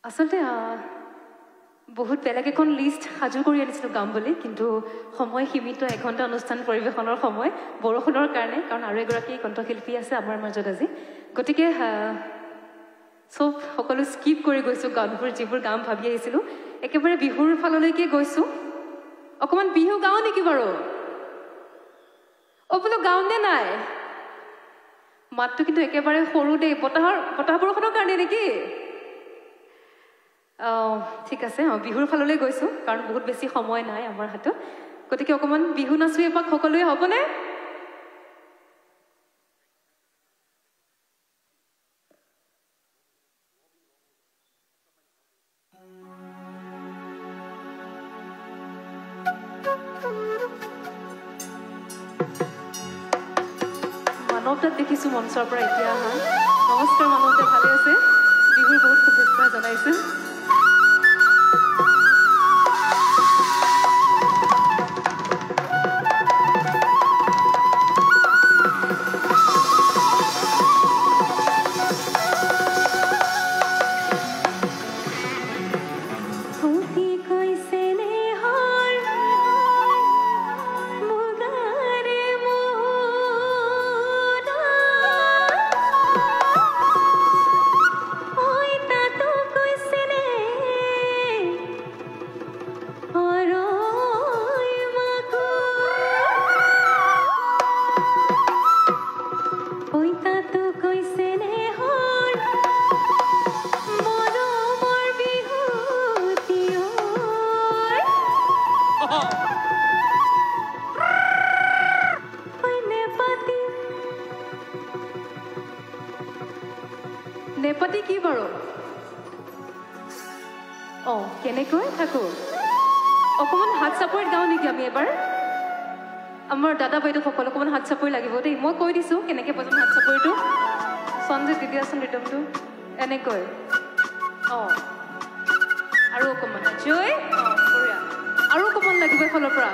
আসলে বহুত বেলেগ এখন লিষ্ট সাজু কৰি আনিছিলোঁ গাম বুলি কিন্তু সময় সীমিত এঘণ্টা অনুষ্ঠান পৰিৱেশনৰ সময় বৰষুণৰ কাৰণে কাৰণ আৰু এগৰাকী কণ্ঠশিল্পী আছে আমাৰ মাজত আজি গতিকে সব সকলো স্কিপ কৰি গৈছোঁ গানবোৰ যিবোৰ গাম ভাবি আহিছিলোঁ একেবাৰে বিহুৰ ফাললৈকে গৈছোঁ অকণমান বিহু গাওঁ নেকি বাৰু বোলো গাওঁ নে নাই মাতটো কিন্তু একেবাৰে সৰু দেই বতাহ বৰষুণৰ কাৰণে নেকি ঠিক আছে বিহুৰ ফাললৈ গৈছোঁ কাৰণ বহুত বেছি সময় নাই আমাৰ হাতত গতিকে অকণমান বিহু নাচো এপাক সকলোৱে হ'বনে মানৱতাত দেখিছোঁ মঞ্চৰ পৰা এতিয়া অহা নমস্কাৰ মানৱতা ভালে আছে বিহুৰ বহুত শুভেচ্ছা জনাইছোঁ নেপাতি কি বাৰু কেনেকৈ থাকো অকণমান হাত চাপৰিত গাওঁ নেকি আমি এবাৰ আমাৰ দাদা বাইদেউসকল অকণমান হাত চাপৰি লাগিব দেই মই কৈ দিছোঁ কেনেকৈ বজাম হাত চাপৰিটো সঞ্জয় দি দিয়াচোন ৰিদমটো এনেকৈ আৰু অকণমান জয় বঢ়িয়া আৰু অকণমান লাগিব এফালৰ পৰা